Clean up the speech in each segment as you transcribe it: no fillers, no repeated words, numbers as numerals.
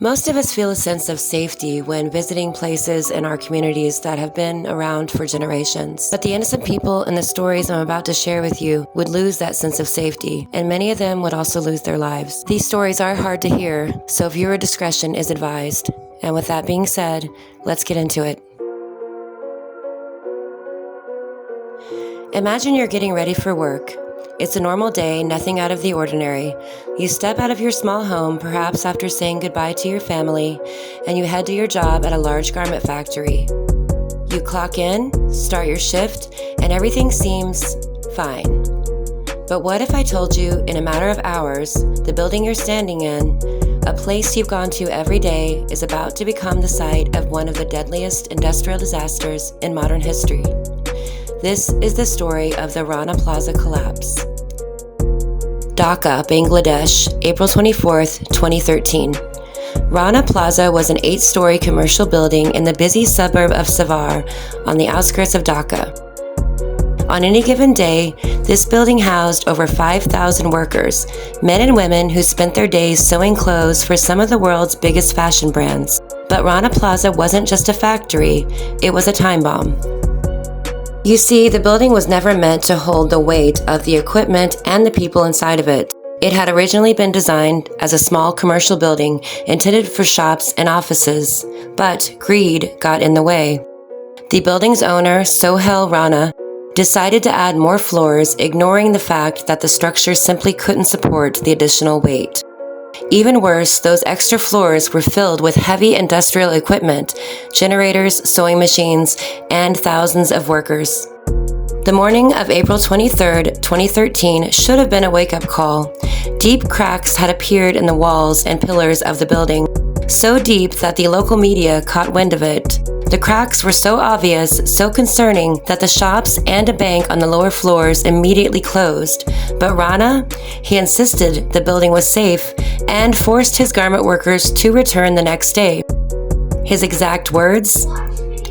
Most of us feel a sense of safety when visiting places in our communities that have been around for generations. But the innocent people in the stories I'm about to share with you would lose that sense of safety, and many of them would also lose their lives. These stories are hard to hear, so viewer discretion is advised. And with that being said, let's get into it. Imagine you're getting ready for work. It's a normal day, nothing out of the ordinary. You step out of your small home, perhaps after saying goodbye to your family, and you head to your job at a large garment factory. You clock in, start your shift, and everything seems fine. But what if I told you, in a matter of hours, the building you're standing in, a place you've gone to every day, is about to become the site of one of the deadliest industrial disasters in modern history? This is the story of the Rana Plaza collapse. Dhaka, Bangladesh, April 24th, 2013. Rana Plaza was an 8-story commercial building in the busy suburb of Savar on the outskirts of Dhaka. On any given day, this building housed over 5,000 workers, men and women who spent their days sewing clothes for some of the world's biggest fashion brands. But Rana Plaza wasn't just a factory, it was a time bomb. You see, the building was never meant to hold the weight of the equipment and the people inside of it. It had originally been designed as a small commercial building intended for shops and offices, but greed got in the way. The building's owner, Sohail Rana, decided to add more floors, ignoring the fact that the structure simply couldn't support the additional weight. Even worse, those extra floors were filled with heavy industrial equipment, generators, sewing machines, and thousands of workers. The morning of April 23, 2013 should have been a wake-up call. Deep cracks had appeared in the walls and pillars of the building, so deep that the local media caught wind of it. The cracks were so obvious, so concerning, that the shops and a bank on the lower floors immediately closed. But Rana, he insisted the building was safe and forced his garment workers to return the next day. His exact words?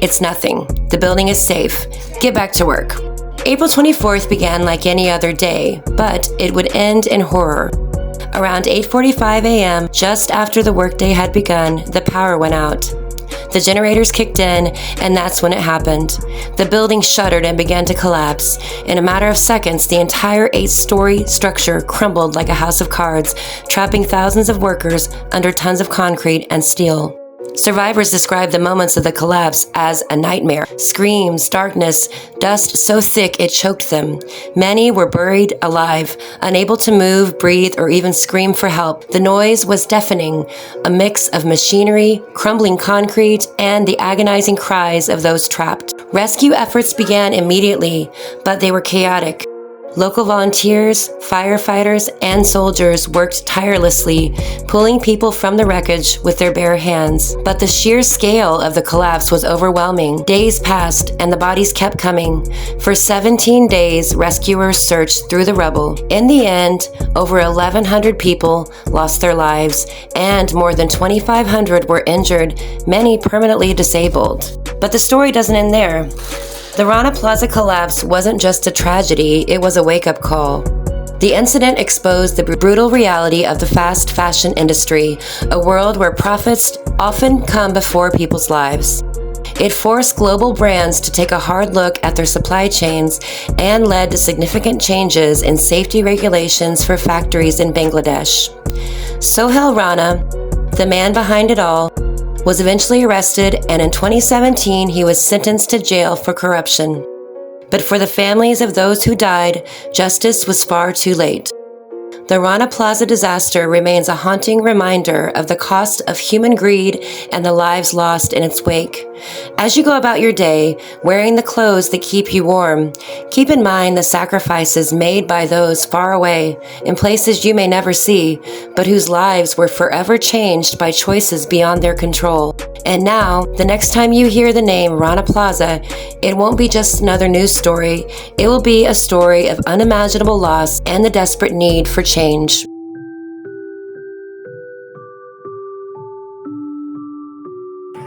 "It's nothing. The building is safe. Get back to work." April 24th began like any other day, but it would end in horror. Around 8:45 a.m., just after the workday had begun, the power went out. The generators kicked in, and that's when it happened. The building shuddered and began to collapse. In a matter of seconds, the entire 8-story structure crumbled like a house of cards, trapping thousands of workers under tons of concrete and steel. Survivors described the moments of the collapse as a nightmare. Screams, darkness, dust so thick it choked them. Many were buried alive, unable to move, breathe, or even scream for help. The noise was deafening, a mix of machinery, crumbling concrete, and the agonizing cries of those trapped. Rescue efforts began immediately, but they were chaotic. Local volunteers, firefighters, and soldiers worked tirelessly, pulling people from the wreckage with their bare hands. But the sheer scale of the collapse was overwhelming. Days passed, and the bodies kept coming. For 17 days, rescuers searched through the rubble. In the end, over 1,100 people lost their lives, and more than 2,500 were injured, many permanently disabled. But the story doesn't end there. The Rana Plaza collapse wasn't just a tragedy, it was a wake-up call. The incident exposed the brutal reality of the fast fashion industry, a world where profits often come before people's lives. It forced global brands to take a hard look at their supply chains and led to significant changes in safety regulations for factories in Bangladesh. Sohail Rana, the man behind it all, was eventually arrested, and in 2017 he was sentenced to jail for corruption. But for the families of those who died, justice was far too late. The Rana Plaza disaster remains a haunting reminder of the cost of human greed and the lives lost in its wake. As you go about your day, wearing the clothes that keep you warm, keep in mind the sacrifices made by those far away, in places you may never see, but whose lives were forever changed by choices beyond their control. And now, the next time you hear the name Rana Plaza, it won't be just another news story. It will be a story of unimaginable loss and the desperate need for change.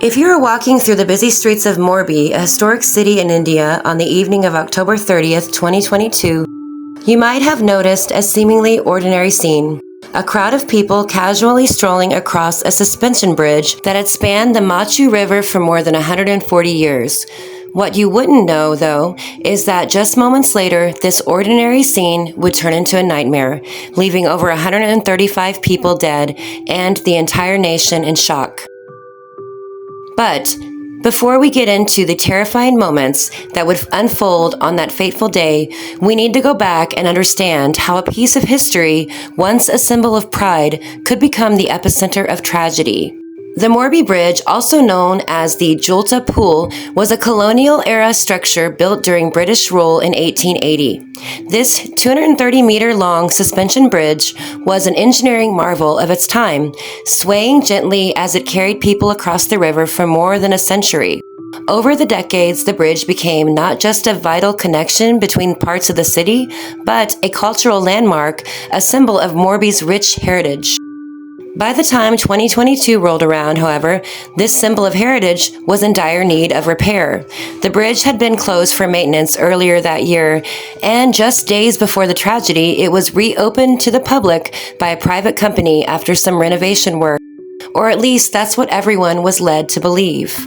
If you are walking through the busy streets of Morbi, a historic city in India, on the evening of October 30th, 2022, you might have noticed a seemingly ordinary scene. a crowd of people casually strolling across a suspension bridge that had spanned the Machu River for more than 140 years. What you wouldn't know, though, is that just moments later, this ordinary scene would turn into a nightmare, leaving over 135 people dead and the entire nation in shock. But before we get into the terrifying moments that would unfold on that fateful day, we need to go back and understand how a piece of history, once a symbol of pride, could become the epicenter of tragedy. The Morbi Bridge, also known as the Julta Pool, was a colonial-era structure built during British rule in 1880. This 230-meter-long suspension bridge was an engineering marvel of its time, swaying gently as it carried people across the river for more than a century. Over the decades, the bridge became not just a vital connection between parts of the city, but a cultural landmark, a symbol of Morbi's rich heritage. By the time 2022 rolled around, however, this symbol of heritage was in dire need of repair. The bridge had been closed for maintenance earlier that year, and just days before the tragedy, it was reopened to the public by a private company after some renovation work. Or at least that's what everyone was led to believe.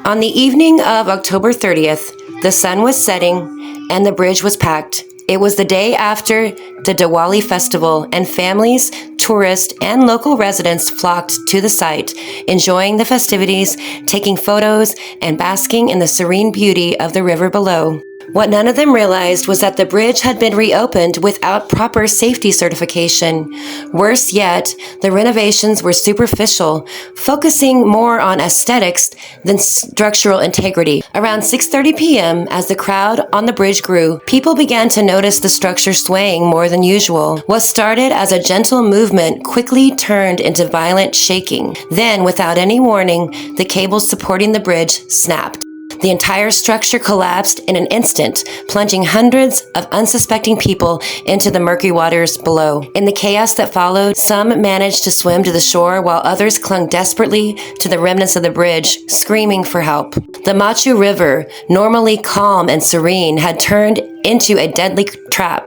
On the evening of October 30th, the sun was setting and the bridge was packed. It was the day after the Diwali festival, and families, tourists, and local residents flocked to the site, enjoying the festivities, taking photos, and basking in the serene beauty of the river below. What none of them realized was that the bridge had been reopened without proper safety certification. Worse yet, the renovations were superficial, focusing more on aesthetics than structural integrity. Around 6:30 p.m., as the crowd on the bridge grew, people began to notice the structure swaying more than usual. What started as a gentle movement quickly turned into violent shaking. Then, without any warning, the cables supporting the bridge snapped. The entire structure collapsed in an instant, plunging hundreds of unsuspecting people into the murky waters below. In the chaos that followed, some managed to swim to the shore while others clung desperately to the remnants of the bridge, screaming for help. The Machu River, normally calm and serene, had turned into a deadly trap.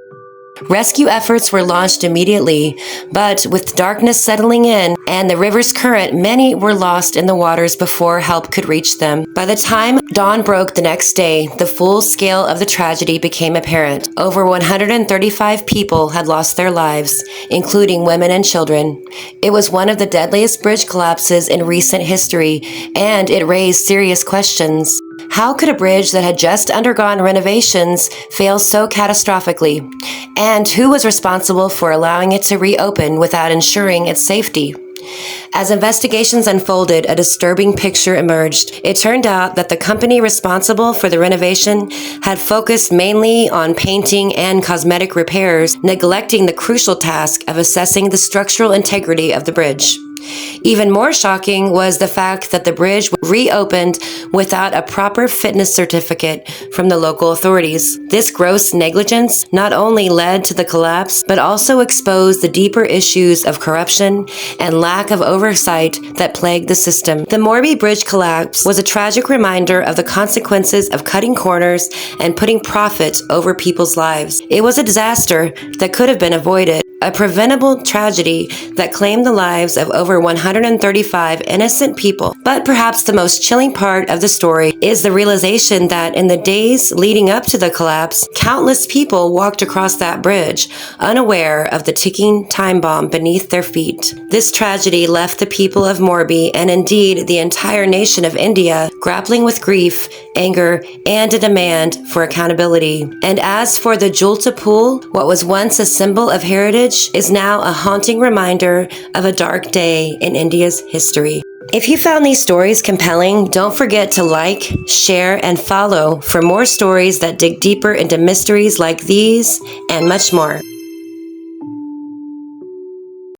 Rescue efforts were launched immediately, but with darkness settling in and the river's current, many were lost in the waters before help could reach them. By the time dawn broke the next day, the full scale of the tragedy became apparent. Over 135 people had lost their lives, including women and children. It was one of the deadliest bridge collapses in recent history, and it raised serious questions. How could a bridge that had just undergone renovations fail so catastrophically? And who was responsible for allowing it to reopen without ensuring its safety? As investigations unfolded, a disturbing picture emerged. It turned out that the company responsible for the renovation had focused mainly on painting and cosmetic repairs, neglecting the crucial task of assessing the structural integrity of the bridge. Even more shocking was the fact that the bridge reopened without a proper fitness certificate from the local authorities. This gross negligence not only led to the collapse, but also exposed the deeper issues of corruption and lack of oversight that plagued the system. The Morbi Bridge collapse was a tragic reminder of the consequences of cutting corners and putting profit over people's lives. It was a disaster that could have been avoided, a preventable tragedy that claimed the lives of over 135 innocent people. But perhaps the most chilling part of the story is the realization that in the days leading up to the collapse, countless people walked across that bridge, unaware of the ticking time bomb beneath their feet. This tragedy left the people of Morbi, and indeed the entire nation of India, grappling with grief, anger, and a demand for accountability. And as for the Julta Pool, what was once a symbol of heritage is now a haunting reminder of a dark day in India's history. If you found these stories compelling, don't forget to like, share, and follow for more stories that dig deeper into mysteries like these and much more.